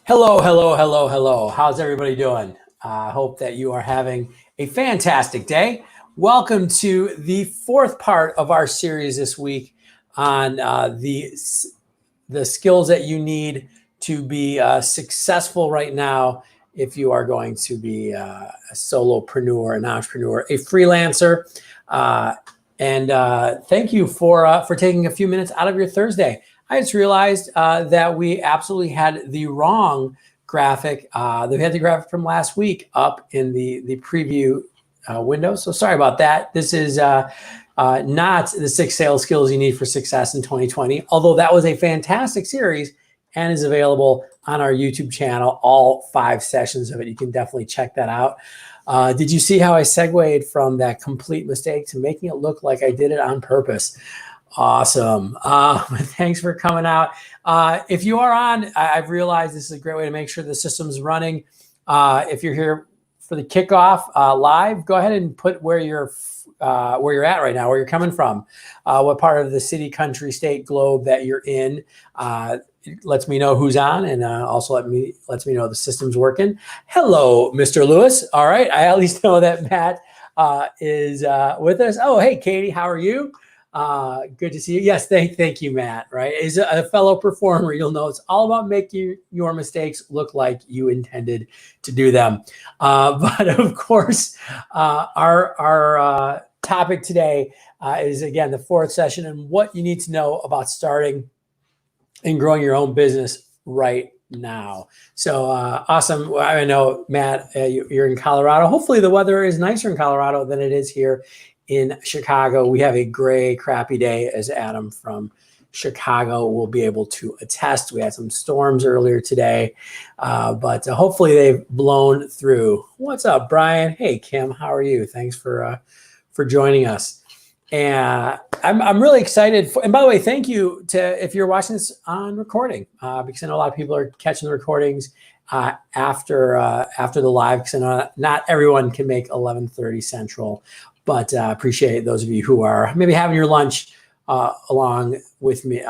Hello, hello, hello, hello. How's everybody doing? I hope that you are having a fantastic day. Welcome to the fourth part of our series this week on the skills that you need to be successful right now if you are going to be a solopreneur, an entrepreneur, a freelancer. And thank you for taking a few minutes out of your Thursday. I just realized that we absolutely had the wrong graphic. We had the graphic from last week up in the preview window. So sorry about that. This is not the 6 sales skills you need for success in 2020, although that was a fantastic series and is available on our YouTube channel, all 5 sessions of it. You can definitely check that out. Did you see how I segued from that complete mistake to making it look like I did it on purpose? Awesome. Thanks for coming out. If you are on, I've realized this is a great way to make sure the system's running. If you're here for the kickoff live, go ahead and put where you're at right now, where you're coming from, what part of the city, country, state, globe that you're in. It lets me know who's on, and also lets me know the system's working. Hello, Mr. Lewis. All right, I at least know that Matt is with us. Oh, hey, Katie, how are you? Good to see you. Yes, thank you, Matt. Right, as a fellow performer, you'll know it's all about making your mistakes look like you intended to do them. But of course, our topic today is again the 4th session and what you need to know about starting and growing your own business right now. So awesome. Well, I know, Matt, you're in Colorado. Hopefully the weather is nicer in Colorado than it is here in Chicago. We have a gray, crappy day, as Adam from Chicago will be able to attest. We had some storms earlier today, but hopefully they've blown through. What's up, Brian? Hey, Kim, how are you? Thanks for joining us. And I'm really excited. And by the way, thank you if you're watching this on recording, because I know a lot of people are catching the recordings after the live, because I know not everyone can make 11:30 Central. But appreciate those of you who are maybe having your lunch along with me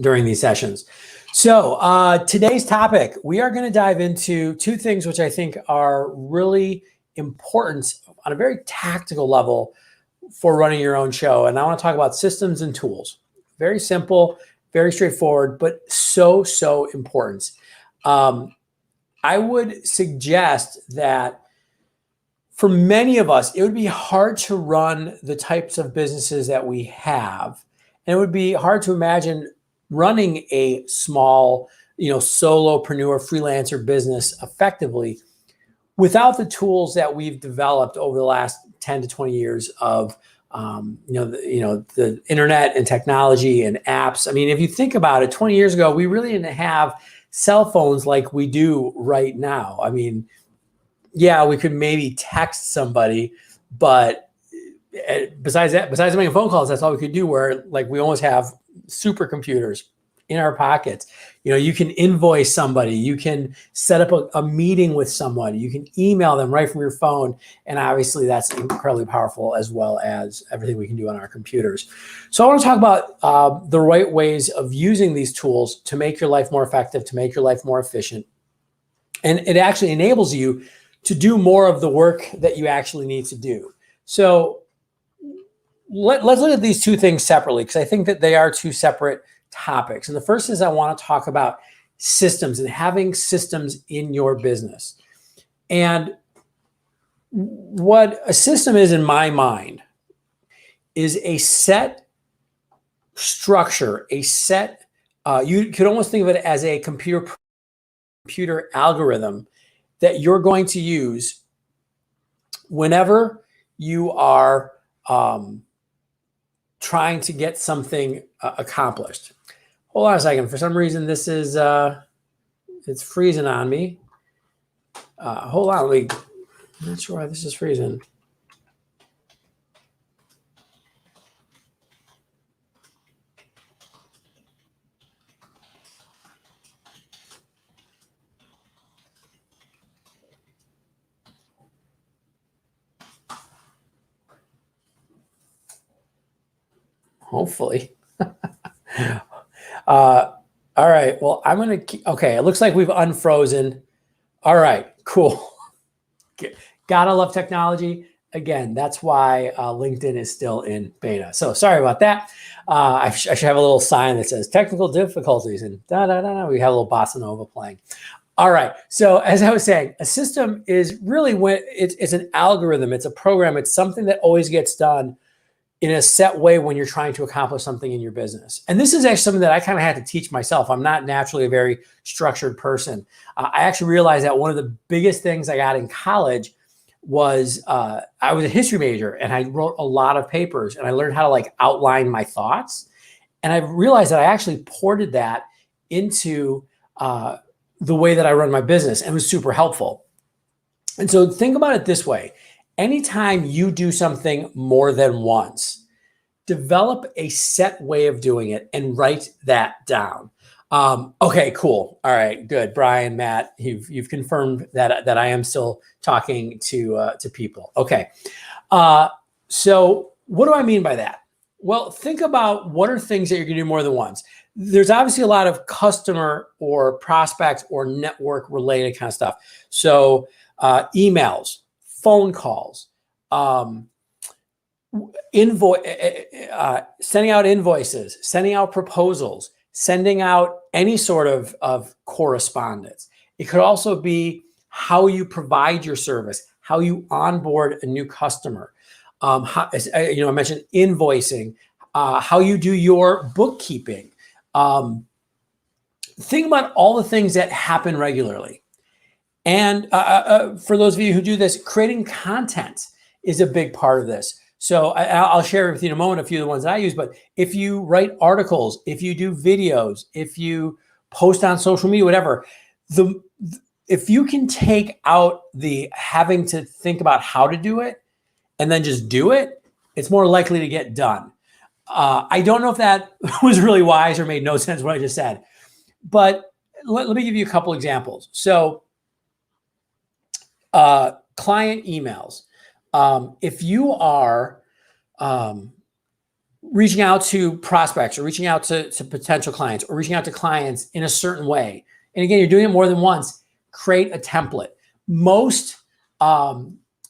during these sessions. So today's topic, we are going to dive into 2 things which I think are really important on a very tactical level for running your own show. And I want to talk about systems and tools. Very simple, very straightforward, but so important. I would suggest that for many of us, it would be hard to run the types of businesses that we have. And it would be hard to imagine running a small, solopreneur, freelancer business effectively without the tools that we've developed over the last 10 to 20 years of, the internet and technology and apps. I mean, if you think about it, 20 years ago, we really didn't have cell phones like we do right now. I mean, yeah, we could maybe text somebody, but besides making phone calls, that's all we could do. Where like we almost have supercomputers in our pockets. You can invoice somebody, you can set up a meeting with someone, you can email them right from your phone, and obviously that's incredibly powerful, as well as everything we can do on our computers. So I want to talk about the right ways of using these tools to make your life more effective, to make your life more efficient, and it actually enables you to do more of the work that you actually need to do. So let's look at these 2 things separately, because I think that they are 2 separate topics. And the first is I want to talk about systems and having systems in your business. And what a system is in my mind is a set structure, a set, you could almost think of it as a computer algorithm that you're going to use whenever you are trying to get something accomplished. Hold on a second. For some reason, this is it's freezing on me. Hold on. I'm not sure why this is freezing. Hopefully. All All right. Well, I'm going to, okay. It looks like we've unfrozen. All right, cool. Gotta love technology. Again, that's why LinkedIn is still in beta. So sorry about that. I should have a little sign that says technical difficulties and da da da. We have a little bossa nova playing. All right. So as I was saying, a system is really when it's an algorithm. It's a program. It's something that always gets done in a set way when you're trying to accomplish something in your business. And this is actually something that I kind of had to teach myself. I'm not naturally a very structured person. I actually realized that one of the biggest things I got in college was I was a history major and I wrote a lot of papers and I learned how to like outline my thoughts. And I realized that I actually ported that into the way that I run my business, and it was super helpful. And so think about it this way. Anytime you do something more than once, develop a set way of doing it and write that down. Okay, cool. All right, good. Brian, Matt, you've confirmed that I am still talking to people. Okay. So what do I mean by that? Well, think about what are things that you're going to do more than once. There's obviously a lot of customer or prospect or network related kind of stuff. So emails, phone calls, sending out invoices, sending out proposals, sending out any sort of correspondence. It could also be how you provide your service, how you onboard a new customer. I mentioned invoicing, how you do your bookkeeping. Think about all the things that happen regularly. And for those of you who do this, creating content is a big part of this. So I'll share with you in a moment a few of the ones that I use, but if you write articles, if you do videos, if you post on social media, whatever, if you can take out the having to think about how to do it and then just do it, it's more likely to get done. I don't know if that was really wise or made no sense what I just said, but let me give you a couple examples. So client emails. If you are reaching out to prospects or reaching out to potential clients or reaching out to clients in a certain way, and again, you're doing it more than once, create a template. Most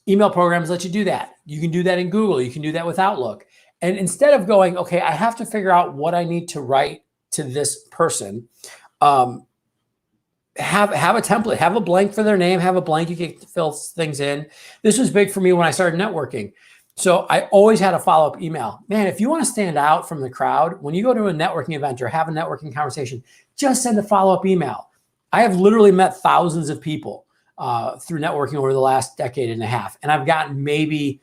email programs let you do that. You can do that in Google. You can do that with Outlook. And instead of going, okay, I have to figure out what I need to write to this person, have a template, have a blank for their name, have a blank you can fill things in. This was big for me when I started networking. So I always had a follow-up email. Man, if you want to stand out from the crowd, when you go to a networking event or have a networking conversation, just send a follow-up email. I have literally met thousands of people through networking over the last decade and a half. And I've gotten maybe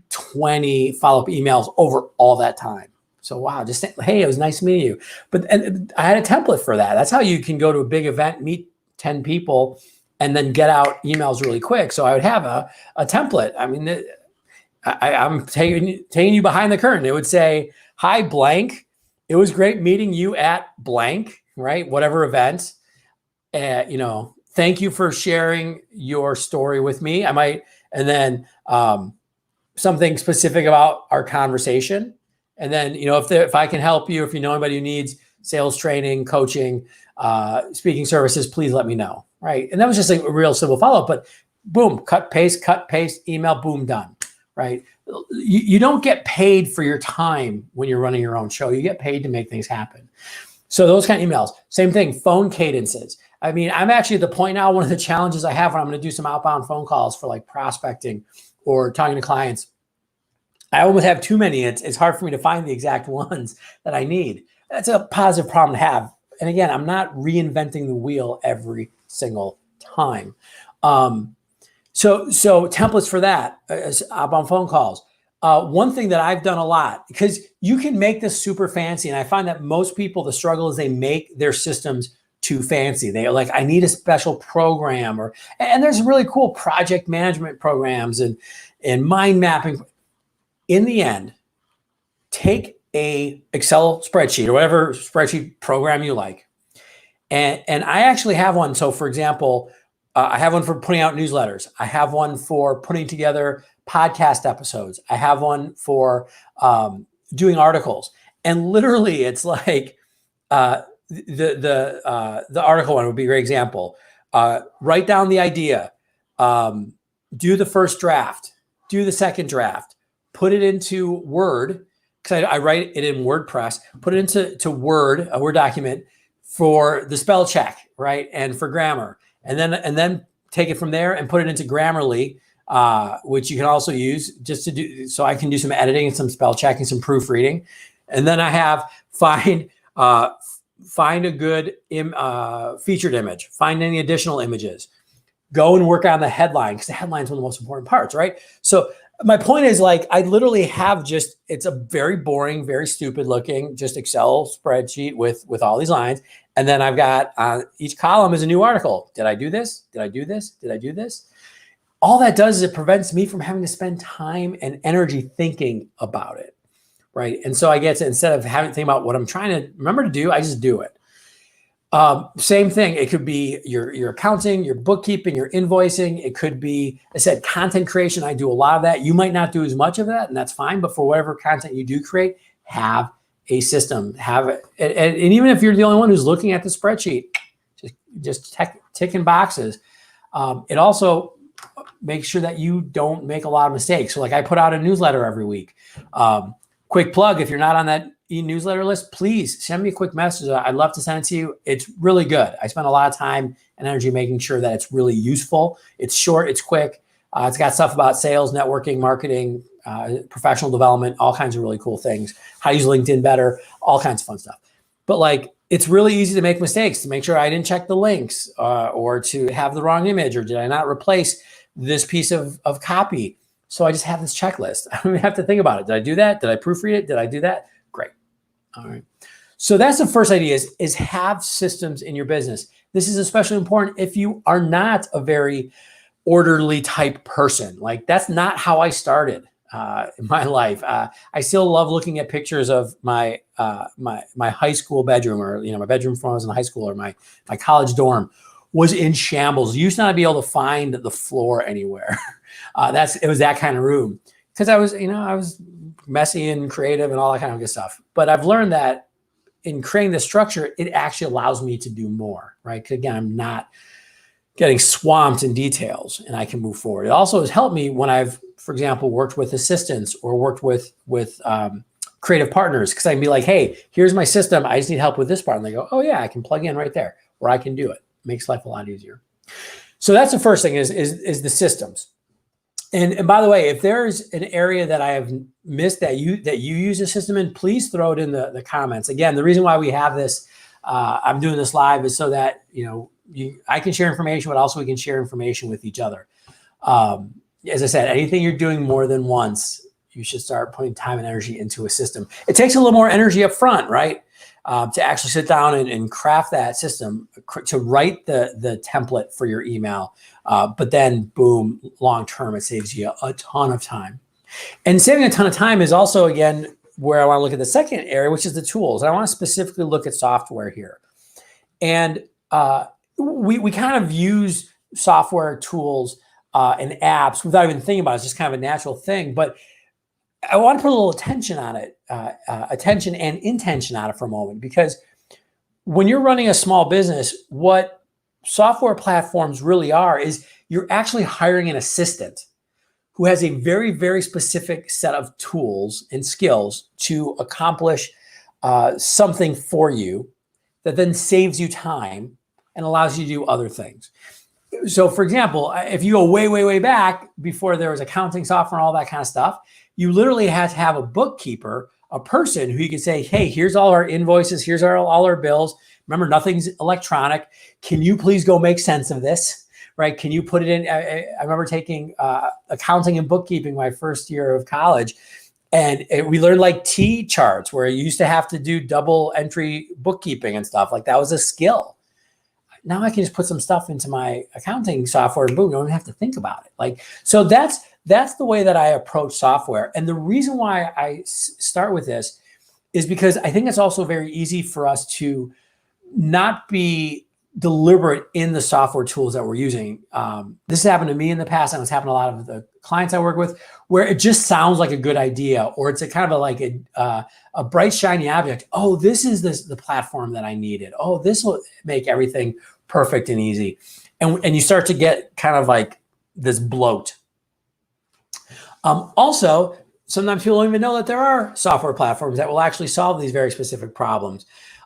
20 follow-up emails over all that time. So, wow, just say, hey, it was nice meeting you. But I had a template for that. That's how you can go to a big event, meet 10 people, and then get out emails really quick. So I would have a template. I mean, I'm taking you behind the curtain. It would say, hi, blank. It was great meeting you at blank, right? Whatever event. Thank you for sharing your story with me. I might, and then something specific about our conversation. And then, if I can help you, if you know anybody who needs sales training, coaching, speaking services, please let me know. Right. And that was just like a real simple follow-up, but boom, cut, paste, email, boom, done. Right. You don't get paid for your time when you're running your own show. You get paid to make things happen. So those kind of emails, same thing, phone cadences. I mean, I'm actually at the point now, one of the challenges I have when I'm going to do some outbound phone calls for like prospecting or talking to clients, I almost have too many. It's hard for me to find the exact ones that I need. That's a positive problem to have. And again, I'm not reinventing the wheel every single time. So templates for that, outbound phone calls. One thing that I've done a lot, because you can make this super fancy. And I find that most people, the struggle is they make their systems too fancy. They're like, I need a special program, and there's really cool project management programs and mind mapping. In the end, take a Excel spreadsheet or whatever spreadsheet program you like. And I actually have one. So for example, I have one for putting out newsletters. I have one for putting together podcast episodes. I have one for doing articles. And literally it's like the article one would be a great example. Write down the idea, do the first draft, do the second draft, put it into Word, because I write it in WordPress, put it into Word, a Word document for the spell check, right? And for grammar. And then take it from there and put it into Grammarly, which you can also use just to do, so I can do some editing and some spell checking, some proofreading. And then I have find a good featured image, find any additional images, go and work on the headline, because the headline is one of the most important parts, right? So my point is, like, I literally have it's a very boring, very stupid looking, just Excel spreadsheet with all these lines. And then I've got each column is a new article. Did I do this? Did I do this? Did I do this? All that does is it prevents me from having to spend time and energy thinking about it, right? And so I get to, instead of having to think about what I'm trying to remember to do, I just do it. Same thing. It could be your accounting, your bookkeeping, your invoicing. It could be, I said, content creation. I do a lot of that. You might not do as much of that, and that's fine. But for whatever content you do create, have a system. Have it, and even if you're the only one who's looking at the spreadsheet, just ticking boxes. It also makes sure that you don't make a lot of mistakes. So, like, I put out a newsletter every week. Quick plug: if you're not on that e-newsletter list, please send me a quick message. I'd love to send it to you. It's really good. I spend a lot of time and energy making sure that it's really useful. It's short, it's quick. It's got stuff about sales, networking, marketing, professional development, all kinds of really cool things. How to use LinkedIn better, all kinds of fun stuff. But, like, it's really easy to make mistakes, to make sure I didn't check the links, or to have the wrong image, or did I not replace this piece of copy? So I just have this checklist. I don't even have to think about it. Did I do that? Did I proofread it? Did I do that? Great. All right. So that's the first idea, is have systems in your business. This is especially important if you are not a very orderly type person. Like, that's not how I started in my life. I still love looking at pictures of my my high school bedroom, or, you know, my bedroom from when I was in high school, or my college dorm was in shambles. You used to not be able to find the floor anywhere. It was that kind of room, because I was messy and creative and all that kind of good stuff. But I've learned that in creating the structure, it actually allows me to do more, right? Because, again, I'm not getting swamped in details, and I can move forward. It also has helped me when I've, for example, worked with assistants or worked with creative partners, because I can be like, hey, here's my system. I just need help with this part. And they go, oh yeah, I can plug in right there, or I can do it. Makes life a lot easier. So that's the first thing, is the systems. And by the way, if there's an area that I have missed that you use a system in, please throw it in the comments. Again, the reason why we have this, I'm doing this live, is so that, I can share information, but also we can share information with each other. As I said, anything you're doing more than once, you should start putting time and energy into a system. It takes a little more energy up front, right? To actually sit down and craft that system, to write the template for your email. But then, boom, long-term, it saves you a ton of time. And saving a ton of time is also, again, where I want to look at the second area, which is the tools. I want to specifically look at software here. And we kind of use software tools and apps without even thinking about it. It's just kind of a natural thing. But I want to put a little attention on it, attention and intention on it for a moment, because when you're running a small business, what software platforms really are is you're actually hiring an assistant who has a very, very specific set of tools and skills to accomplish something for you that then saves you time and allows you to do other things. So, for example, if you go way, way, way back, before there was accounting software and all that kind of stuff, you literally had to have a bookkeeper, a person who you could say, hey, here's all our invoices, here's all our bills. Remember, nothing's electronic. Can you please go make sense of this, right? Can you put it in? I remember taking accounting and bookkeeping my first year of college, and we learned like T charts, where you used to have to do double entry bookkeeping and stuff. Like, that was a skill. Now I can just put some stuff into my accounting software and boom, you don't even have to think about it. Like, so that's the way that I approach software. And the reason why I start with this is because I think it's also very easy for us to not be deliberate in the software tools that we're using. This has happened to me in the past, and it's happened to a lot of the clients I work with, where it just sounds like a good idea, or it's a kind of like a bright, shiny object. Oh, this is the platform that I needed. Oh, this will make everything perfect and easy. And you start to get kind of like this bloat. Also, sometimes people don't even know that there are software platforms that will actually solve these very specific problems.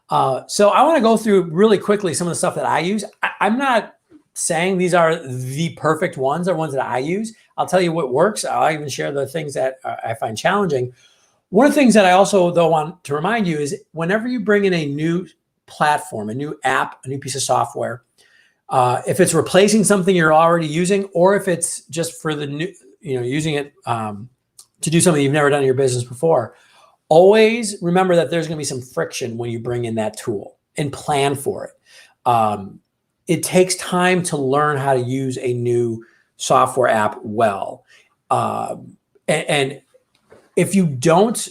So I want to go through really quickly some of the stuff that I use. I'm not saying these are the perfect ones or ones that I use. I'll tell you what works. I'll even share the things that I find challenging. One of the things that I also, though, want to remind you is whenever you bring in a new platform, a new app, a new piece of software, if it's replacing something you're already using, or if it's just for the new, using it to do something you've never done in your business before, always remember that there's going to be some friction when you bring in that tool, and plan for it. It takes time to learn how to use a new software app well. And if you don't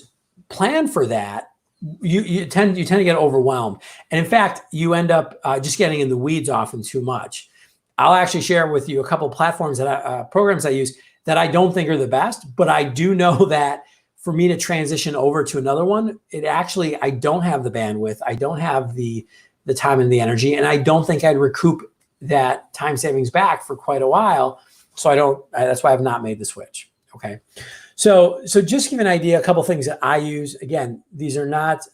plan for that, you tend to get overwhelmed. And in fact, you end up just getting in the weeds often too much. I'll actually share with you a couple of platforms programs I use that I don't think are the best, but I do know that for me to transition over to another one, I don't have the bandwidth. I don't have the time and the energy, and I don't think I'd recoup that time savings back for quite a while. So that's why I've not made the switch. Okay. So just to give you an idea, a couple things that I use. Again, these are not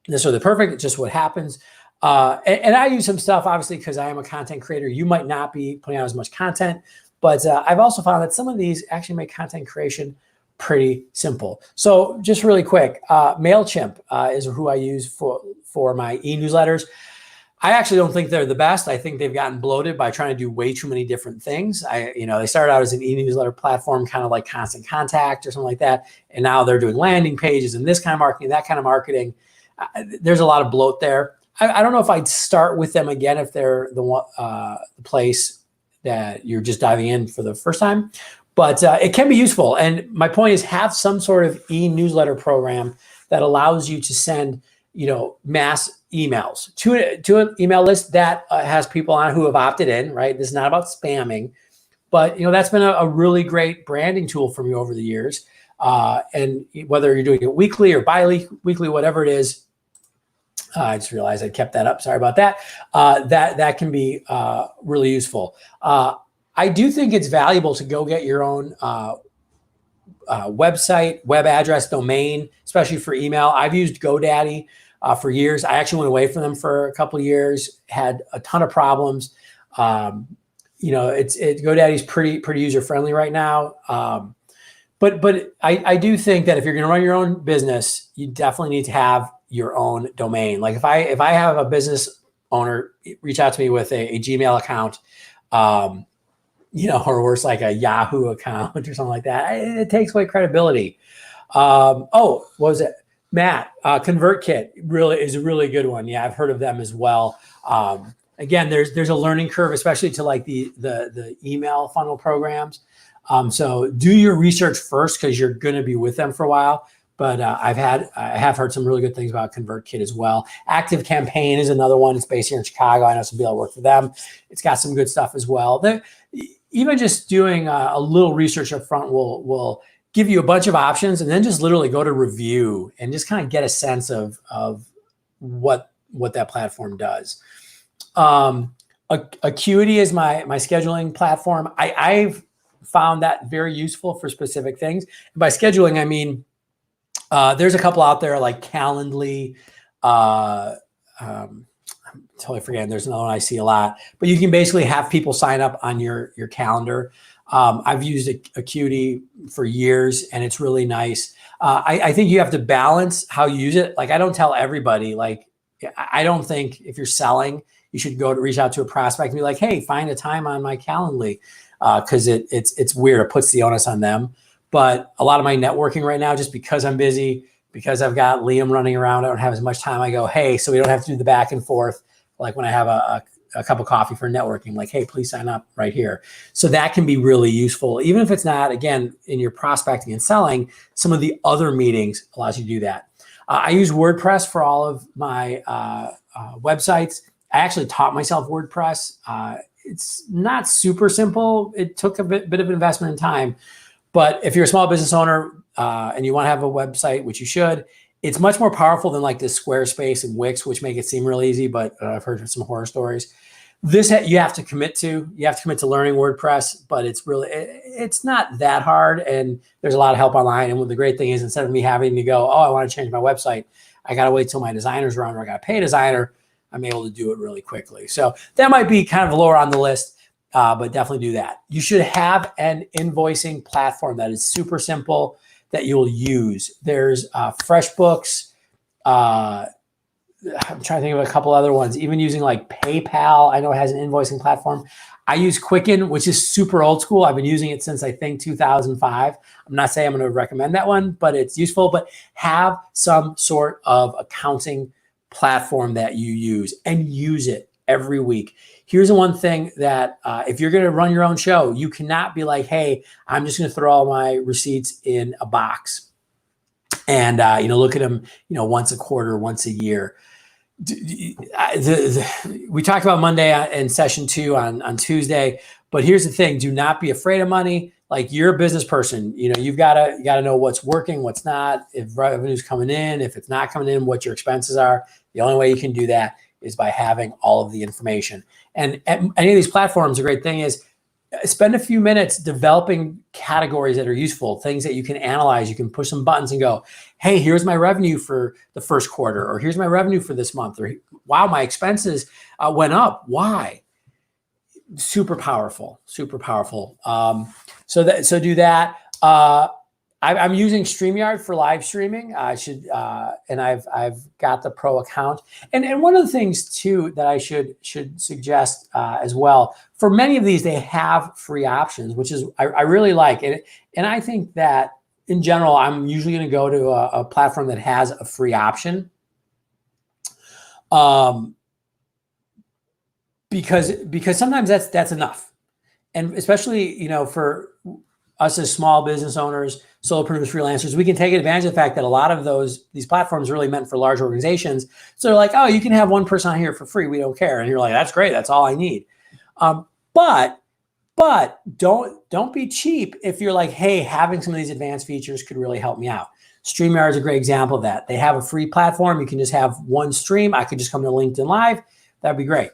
necessarily perfect. It's just what happens. And I use some stuff, obviously, because I am a content creator. You might not be putting out as much content, but I've also found that some of these actually make content creation pretty simple. So just really quick, MailChimp is who I use for my e-newsletters. I actually don't think they're the best. I think they've gotten bloated by trying to do way too many different things. They started out as an e-newsletter platform, kind of like Constant Contact or something like that. And now they're doing landing pages and this kind of marketing, that kind of marketing. There's a lot of bloat there. I don't know if I'd start with them again if they're the place that you're just diving in for the first time. But it can be useful. And my point is, have some sort of e-newsletter program that allows you to send, mass emails to an email list that has people on who have opted in, right? This is not about spamming, but that's been a really great branding tool for me over the years. And whether you're doing it weekly or bi-weekly, whatever it is, I just realized I kept that up. Sorry about that. That can be really useful. I do think it's valuable to go get your own website, web address, domain, especially for email. I've used GoDaddy for years. I actually went away from them for a couple of years, had a ton of problems. GoDaddy's pretty user friendly right now. But I do think that if you're going to run your own business, you definitely need to have your own domain. Like if I have a business owner reach out to me with a Gmail account, or worse, like a Yahoo account or something like that, it takes away credibility. What was it? Matt, ConvertKit really is a really good one. Yeah, I've heard of them as well. Again, there's a learning curve, especially to like the email funnel programs. So do your research first because you're going to be with them for a while. But I have heard some really good things about ConvertKit as well. Active Campaign is another one. It's based here in Chicago. I know some people that work for them. It's got some good stuff as well. Even just doing a little research up front will give you a bunch of options, and then just literally go to review and just kind of get a sense of what that platform does. Acuity is my scheduling platform. I've found that very useful for specific things. And by scheduling, I mean, there's a couple out there like Calendly. I'm totally forgetting. There's another one I see a lot, but you can basically have people sign up on your calendar. I've used Acuity for years, and it's really nice. I think you have to balance how you use it. Like, I don't tell everybody, like, I don't think if you're selling, you should go to reach out to a prospect and be like, hey, find a time on my Calendly. Cause it's weird. It puts the onus on them. But a lot of my networking right now, just because I'm busy, because I've got Liam running around, I don't have as much time. I go, hey, so we don't have to do the back and forth. Like when I have a cup of coffee for networking, like, hey, please sign up right here. So that can be really useful. Even if it's not, again, in your prospecting and selling, some of the other meetings allows you to do that. I use WordPress for all of my websites. I actually taught myself WordPress. It's not super simple. It took a bit of investment in time. But if you're a small business owner and you want to have a website, which you should, it's much more powerful than like this Squarespace and Wix, which make it seem real easy. But I've heard some horror stories. This you have to commit to. You have to commit to learning WordPress, but it's not that hard. And there's a lot of help online. And what the great thing is, instead of me having to go, oh, I want to change my website, I got to wait till my designer's around or I got to pay a designer. I'm able to do it really quickly. So that might be kind of lower on the list, but definitely do that. You should have an invoicing platform that is super simple that you'll use. There's FreshBooks. I'm trying to think of a couple other ones, even using like PayPal. I know it has an invoicing platform. I use Quicken, which is super old school. I've been using it since I think 2005. I'm not saying I'm going to recommend that one, but it's useful. But have some sort of accounting platform that you use and use it every week. Here's the one thing that if you're going to run your own show, you cannot be like, hey, I'm just going to throw all my receipts in a box and look at them once a quarter, once a year. We talked about Monday in session 2 on Tuesday, but here's the thing: do not be afraid of money. Like, you're a business person, you've got to know what's working, what's not, if revenue's coming in, if it's not coming in, what your expenses are. The only way you can do that is by having all of the information. And at any of these platforms, the great thing is spend a few minutes developing categories that are useful, things that you can analyze. You can push some buttons and go, hey, here's my revenue for the first quarter, or here's my revenue for this month, or wow, my expenses went up. Why? Super powerful, super powerful. So do that. I'm using StreamYard for live streaming. And I've got the pro account. And one of the things too that I should suggest as well, for many of these, they have free options, which is I really like it. And I think that in general, I'm usually going to go to a platform that has a free option. Because sometimes that's enough. And especially, for us as small business owners, solopreneurs, freelancers, we can take advantage of the fact that a lot of these platforms are really meant for large organizations. So they're like, oh, you can have one person on here for free. We don't care. And you're like, that's great. That's all I need. But don't be cheap if you're like, hey, having some of these advanced features could really help me out. StreamYard is a great example of that. They have a free platform. You can just have one stream. I could just come to LinkedIn Live. That'd be great.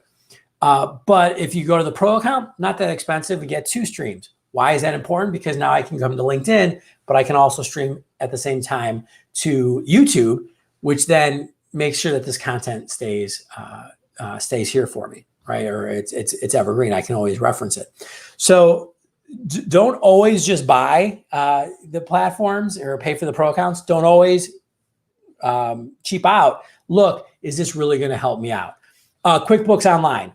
But if you go to the pro account, not that expensive, we get 2 streams. Why is that important? Because now I can come to LinkedIn, but I can also stream at the same time to YouTube, which then makes sure that this content stays here for me, right? Or it's evergreen. I can always reference it. So don't always just buy the platforms or pay for the pro accounts. Don't always cheap out. Look, is this really going to help me out? QuickBooks Online.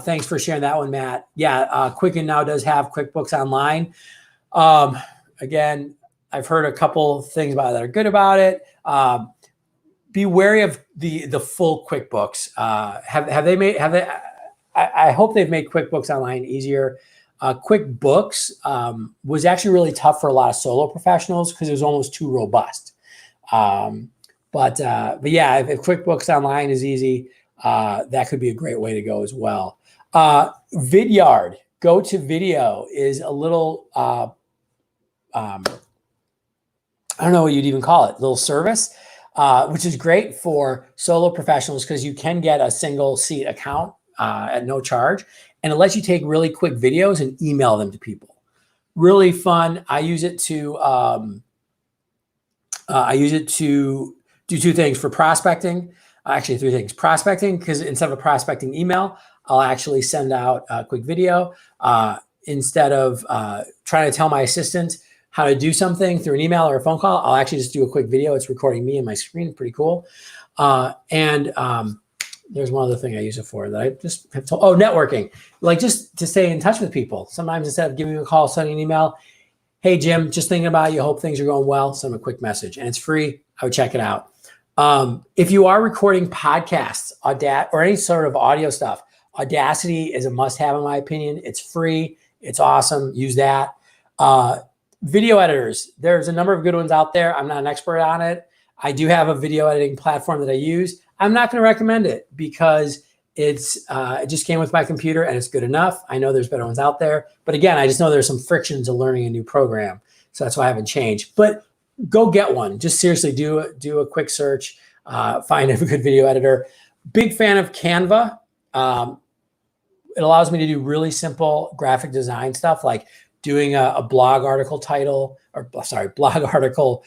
Thanks for sharing that one, Matt. Yeah, Quicken now does have QuickBooks Online. Again, I've heard a couple things about it that are good about it. Be wary of the full QuickBooks. I hope they've made QuickBooks Online easier. QuickBooks was actually really tough for a lot of solo professionals because it was almost too robust. But yeah, if QuickBooks Online is easy, that could be a great way to go as well. Vidyard, go to video, is a little, I don't know what you'd even call it, little service, which is great for solo professionals because you can get a single seat account at no charge. And it lets you take really quick videos and email them to people. Really fun. I use it to do 2 things for prospecting. Actually, 3 things. Prospecting, because instead of a prospecting email, I'll actually send out a quick video. Instead of trying to tell my assistant how to do something through an email or a phone call, I'll actually just do a quick video. It's recording me and my screen. Pretty cool. There's one other thing I use it for that I just have told. Oh, networking. Like, just to stay in touch with people. Sometimes instead of giving you a call, sending an email, hey, Jim, just thinking about you. Hope things are going well. Send them a quick message. And it's free. I would check it out. If you are recording podcasts, or any sort of audio stuff, Audacity is a must-have in my opinion. It's free. It's awesome. Use that. Video editors. There's a number of good ones out there. I'm not an expert on it. I do have a video editing platform that I use. I'm not going to recommend it because it just came with my computer and it's good enough. I know there's better ones out there, but again, I just know there's some friction to learning a new program. So that's why I haven't changed, but go get one. Just seriously do a quick search, find a good video editor. Big fan of Canva. It allows me to do really simple graphic design stuff, like doing a blog article title, or sorry, blog article,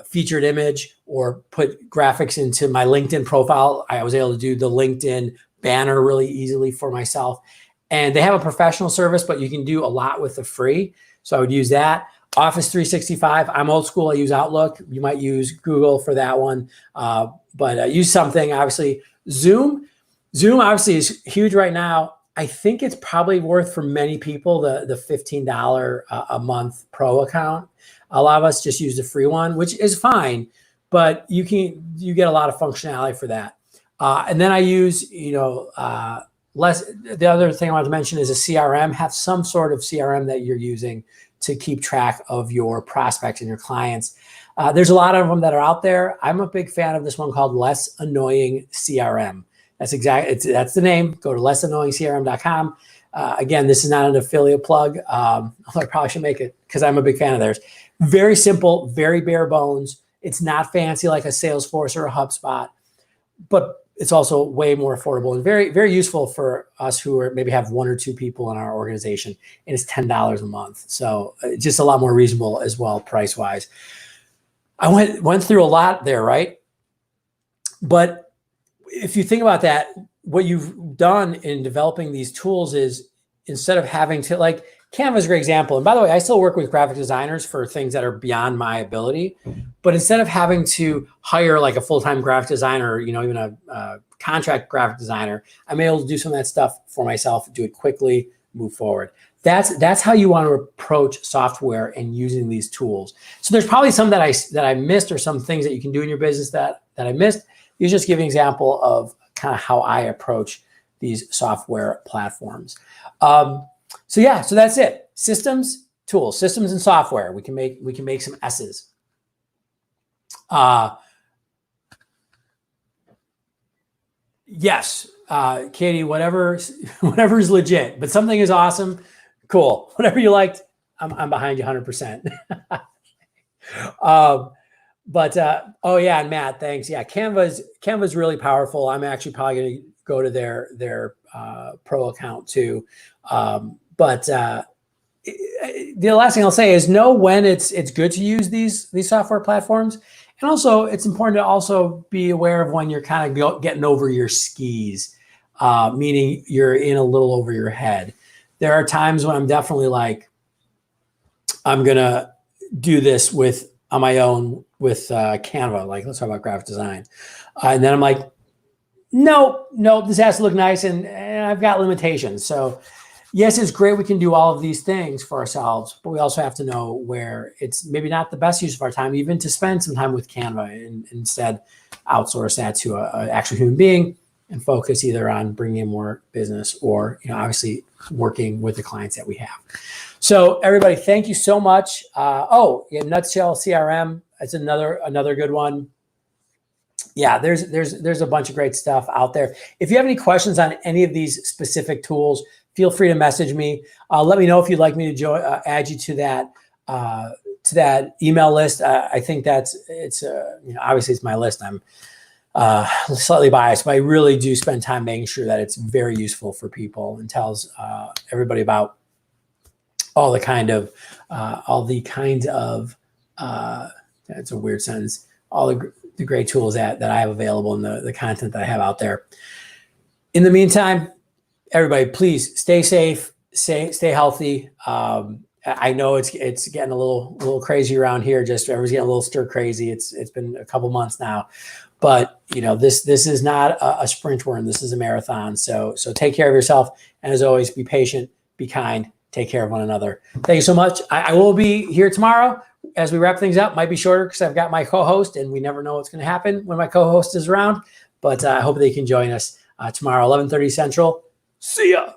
featured image, or put graphics into my LinkedIn profile. I was able to do the LinkedIn banner really easily for myself. And they have a professional service, but you can do a lot with the free. So I would use that. Office 365, I'm old school, I use Outlook. You might use Google for that one, but use something. Obviously, Zoom obviously is huge right now. I think it's probably worth for many people the $15 a month pro account. A lot of us just use the free one, which is fine, but you get a lot of functionality for that. And then I use, the other thing I wanted to mention is a CRM. Have some sort of CRM that you're using to keep track of your prospects and your clients. There's a lot of them that are out there. I'm a big fan of this one called Less Annoying CRM. That's the name. Go to lessannoyingcrm.com. Again, this is not an affiliate plug. Although I probably should make it because I'm a big fan of theirs. Very simple, very bare bones. It's not fancy like a Salesforce or a HubSpot, but it's also way more affordable and very, very useful for us who maybe have one or two people in our organization, and it's $10 a month. So just a lot more reasonable as well, price-wise. I went through a lot there, right? But if you think about that, what you've done in developing these tools is, instead of having to, like, Canva is a great example. And by the way, I still work with graphic designers for things that are beyond my ability. But instead of having to hire like a full-time graphic designer, or, even a contract graphic designer, I'm able to do some of that stuff for myself, do it quickly, move forward. That's how you want to approach software and using these tools. So there's probably some that I missed, or some things that you can do in your business that I missed. You just give an example of kind of how I approach these software platforms. So that's it. Systems, tools, systems, and software. We can make some S's. Yes, Katie. Whatever is legit, but something is awesome. Cool. Whatever you liked, I'm behind you 100%. Oh yeah, and Matt, thanks. Yeah, Canva's really powerful. I'm actually probably going to go to their pro account too. The last thing I'll say is know when it's good to use these software platforms, and also it's important to also be aware of when you're kind of getting over your skis, meaning you're in a little over your head. There are times when I'm definitely like, I'm gonna do this on my own with Canva. Like, let's talk about graphic design, and then I'm like, no, this has to look nice, and I've got limitations. So yes, it's great we can do all of these things for ourselves, but we also have to know where it's maybe not the best use of our time, even to spend some time with Canva, and instead outsource that to an actual human being and focus either on bringing in more business or, obviously working with the clients that we have. So everybody, thank you so much. Nutshell CRM. That's another good one. Yeah, there's a bunch of great stuff out there. If you have any questions on any of these specific tools, feel free to message me. Let me know if you'd like me to add you to that email list. I think obviously it's my list. I'm slightly biased, but I really do spend time making sure that it's very useful for people and tells everybody about all the kind of that's a weird sentence. All the great tools that I have available and the content that I have out there. In the meantime, everybody, please stay safe, stay healthy. I know it's getting a little crazy around here. Just everyone's getting a little stir crazy. It's been a couple months now, but this is not a sprint we're in. This is a marathon. So take care of yourself, and as always, be patient, be kind, take care of one another. Thank you so much. I will be here tomorrow as we wrap things up. Might be shorter because I've got my co-host, and we never know what's going to happen when my co-host is around. But I hope they can join us tomorrow, 11:30 Central. See ya.